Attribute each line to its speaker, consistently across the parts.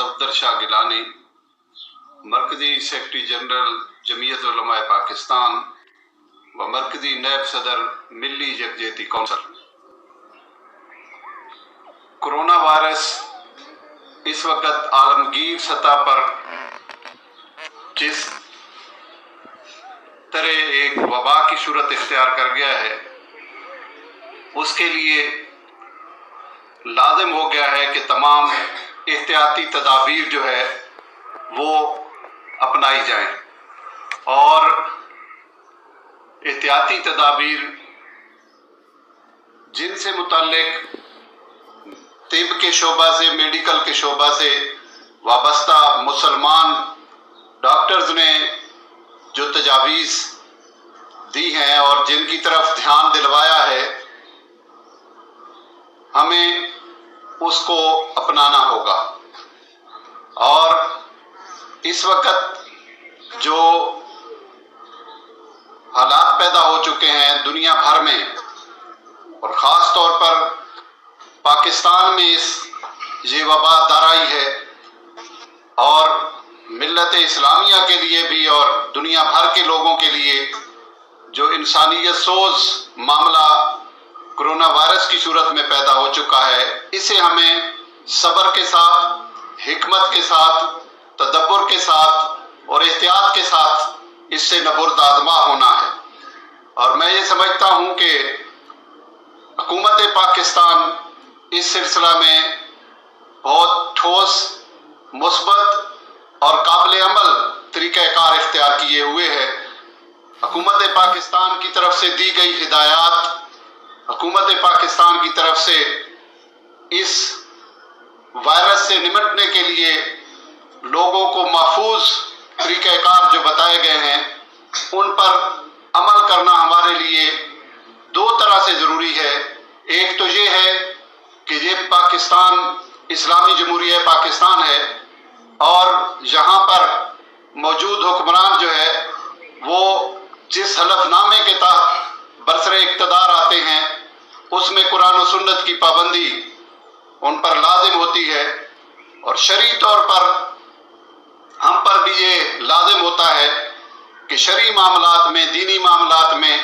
Speaker 1: सफदर शाह गिलानी, मरकजी secretary general Jamiat उलमाए पाकिस्तान व मरकजी नैब सदर मिली यकजहती कौंसल। कोरोना वायरस इस वक्त आलमगीर सतह पर जिस तरह एक वबा की सूरत इख्तियार कर गया है, उसके लिए लाजिम हो गया है कि तमाम एहतियाती तदाबीर जो है वो अपनाई जाएं। और एहतियाती तदाबीर जिनसे मुतल्लिक तिब के शोबा से, मेडिकल के शोबा से वाबस्ता मुसलमान डॉक्टर्स ने जो तजावीज़ दी हैं और जिनकी तरफ ध्यान दिलवाया है, हमें उसको अपनाना होगा। और इस वक्त जो हालात पैदा हो चुके हैं दुनिया भर में और ख़ास तौर पर पाकिस्तान में ये वबा दाराई है, और मिल्लत इस्लामिया के लिए भी और दुनिया भर के लोगों के लिए जो इंसानियत सोज मामला कोरोना वायरस की सूरत में पैदा हो चुका है, इसे हमें सब्र के साथ, हिकमत के साथ, तदब्बुर के साथ और एहतियात के साथ इससे नबुर्द आज़मा होना है। और मैं ये समझता हूँ कि हुकूमत पाकिस्तान इस सिलसिला में बहुत ठोस, मुस्बत और काबिल अमल तरीक़ाकार इख्तियार किए हुए है। हुकूमत पाकिस्तान की तरफ से दी गई हिदायत, हुकूमत पाकिस्तान की तरफ से इस वायरस से निपटने के लिए लोगों को महफूज तरीक़ाकार जो बताए गए हैं, उन पर अमल करना हमारे लिए दो तरह से ज़रूरी है। एक तो ये है कि ये पाकिस्तान इस्लामी जमहूरिया पाकिस्तान है और यहाँ पर मौजूद हुक्मरान जो है वो जिस हलफनामे के तहत बरसरे इक़्तिदार आते हैं, उसमें कुरान और सुन्नत की पाबंदी उन पर लाजिम होती है। और शरई तौर पर हम पर भी ये लाजिम होता है कि शरई मामलात में, दीनी मामलात में,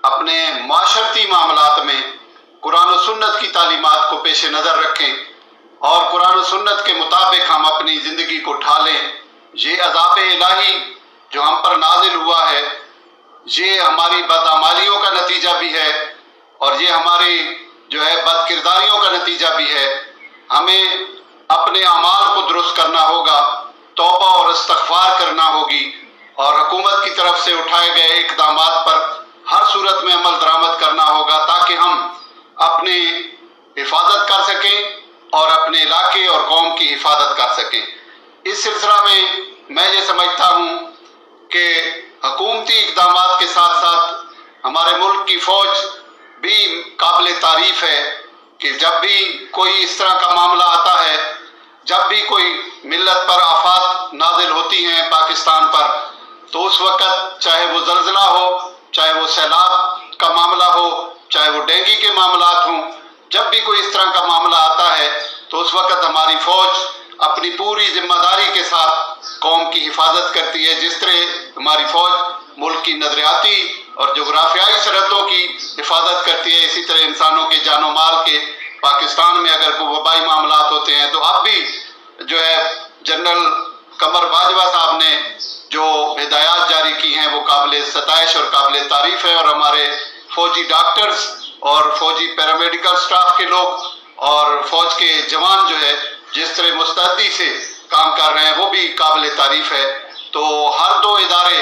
Speaker 1: अपने माशरती मामलात में कुरान और सुन्नत की तालीमात को पेश नज़र रखें और कुरान और सुन्नत के मुताबिक हम अपनी ज़िंदगी को ढालें। ये अज़ाब इलाही जो हम पर नाजिल हुआ है, ये हमारी बदअमालियों का नतीजा भी है और ये हमारी जो है बदकिरदारियों का नतीजा भी है। हमें अपने अमाल को दुरुस्त करना होगा, तौबा और इस्तग़फ़ार करना होगी और हुकूमत की तरफ से उठाए गए इक़दामात पर हर सूरत में अमल दरामद करना होगा ताकि हम अपनी हिफाजत कर सकें और अपने इलाके और कौम की हिफाजत कर सकें। इस सिलसिला में मैं ये समझता हूँ कि हुकूमती इक़दामात के साथ साथ हमारे मुल्क की फ़ौज भी काबिल तारीफ़ है कि जब भी कोई इस तरह का मामला आता है, जब भी कोई मिल्लत पर आफात नाजिल होती हैं पाकिस्तान पर, तो उस वक़्त चाहे वो ज़लज़ला हो, चाहे वो सैलाब का मामला हो, चाहे वो डेंगू के मामलात हों, जब भी कोई इस तरह का मामला आता है तो उस वक़्त हमारी फ़ौज अपनी पूरी जिम्मेदारी के साथ कौम की हिफाजत करती है। जिस तरह हमारी फ़ौज मुल्क की नज़रियाती और जोग्राफियाई सरहदों की हिफाजत करती है, इसी तरह इंसानों के जानो माल के पाकिस्तान में अगर कोई वबाई मामलात होते हैं तो अब भी जो है जनरल कमर बाजवा साहब ने जो हिदायत जारी की हैं वो काबिल सताइश और काबिल तारीफ़ है। और हमारे फ़ौजी डॉक्टर्स और फ़ौजी पैरामेडिकल स्टाफ के लोग और फ़ौज के जवान जो है जिस तरह मुस्तैदी से काम कर रहे हैं वो भी काबिल तारीफ़ है। तो हर दो इदारे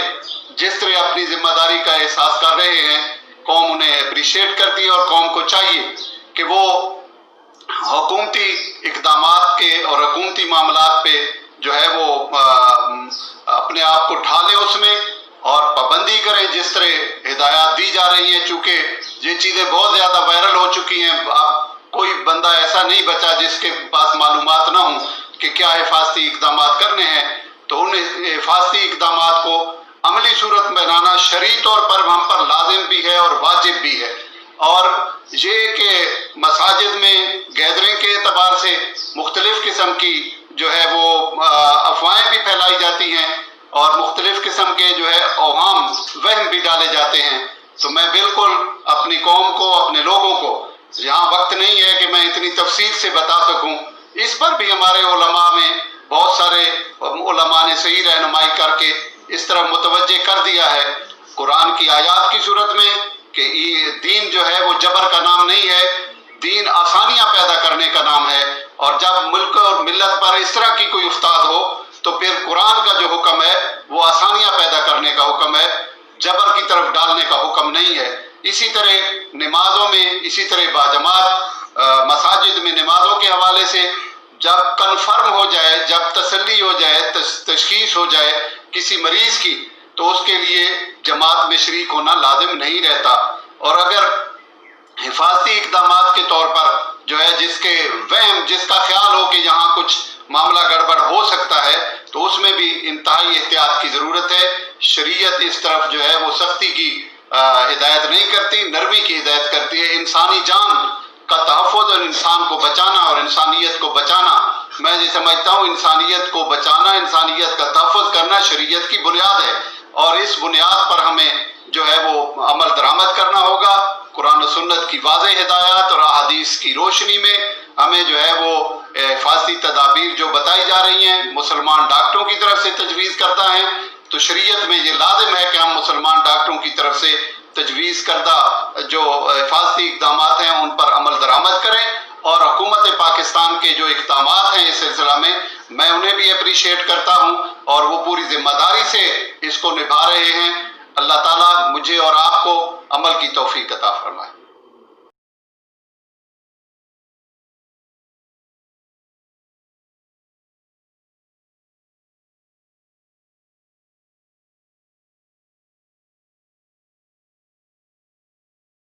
Speaker 1: जिस तरह अपनी जिम्मेदारी का एहसास कर रहे हैं, कौम उन्हें अप्रिशिएट करती है और कौम को चाहिए कि वो हुकूमती इक़दामात के और हुकूमती मामलात पे जो है वो अपने आप को ढालें उसमें और पाबंदी करें जिस तरह हिदायत दी जा रही हैं। चूँकि ये चीज़ें बहुत ज़्यादा वायरल हो चुकी हैं, अब कोई बंदा ऐसा नहीं बचा जिसके पास मालूमात ना हो कि क्या हिफाजती इक़दामात करने हैं। तो उन हिफाजती इक़दामात को अमली सूरत में लाना शरई तौर पर हम पर लाजिम भी है और वाजिब भी है। और ये कि मसाजिद में गैदरिंग के एतबार से मुख्तलिफ़ किस्म की جو ہے وہ افواہیں بھی پھیلائی جاتی ہیں اور مختلف قسم کے جو ہے اوہام وہم بھی ڈالے جاتے ہیں، تو میں بالکل اپنی قوم کو، اپنے لوگوں کو، یہاں وقت نہیں ہے کہ میں اتنی تفصیل سے بتا سکوں، اس پر بھی ہمارے علماء میں بہت سارے علماء نے صحیح رہنمائی کر کے اس طرح متوجہ کر دیا ہے قرآن کی آیات کی صورت میں کہ دین جو ہے وہ جبر کا نام نہیں ہے، دین آسانیاں پیدا کرنے کا نام ہے، اور جب ملک اور ملت پر اس طرح کی کوئی افتاد ہو تو پھر قرآن کا جو حکم ہے وہ آسانیاں پیدا کرنے کا حکم ہے، جبر کی طرف ڈالنے کا حکم نہیں ہے۔ اسی طرح نمازوں میں، اسی طرح باجماعت مساجد میں نمازوں کے حوالے سے جب کنفرم ہو جائے، جب تسلی ہو جائے، تشخیص ہو جائے کسی مریض کی، تو اس کے لیے جماعت میں شریک ہونا لازم نہیں رہتا، اور اگر حفاظتی اقدامات کے طور پر جو ہے جس کے وہم، جس کا خیال ہو کہ یہاں کچھ معاملہ گڑبڑ ہو سکتا ہے، تو اس میں بھی انتہائی احتیاط کی ضرورت ہے۔ شریعت اس طرف جو ہے وہ سختی کی ہدایت نہیں کرتی، نرمی کی ہدایت کرتی ہے۔ انسانی جان کا تحفظ اور انسان کو بچانا اور انسانیت کو بچانا، میں یہ سمجھتا ہوں انسانیت کو بچانا، انسانیت کا تحفظ کرنا شریعت کی بنیاد ہے، اور اس بنیاد پر ہمیں جو ہے وہ عمل درآمد کرنا ہوگا۔ قرآن و سنت کی واضح ہدایات اور احادیث کی روشنی میں ہمیں جو ہے وہ حفاظتی تدابیر جو بتائی جا رہی ہیں مسلمان ڈاکٹروں کی طرف سے تجویز کرتا ہے، تو شریعت میں یہ لازم ہے کہ ہم مسلمان ڈاکٹروں کی طرف سے تجویز کردہ جو حفاظتی اقدامات ہیں ان پر عمل درآمد کریں، اور حکومت پاکستان کے جو اقدامات ہیں اس سلسلہ میں انہیں بھی اپریشیٹ کرتا ہوں، اور وہ پوری ذمہ داری سے اس کو نبھا رہے ہیں۔ اللہ تعالیٰ مجھے اور آپ کو عمل کی توفیق عطا فرمائے۔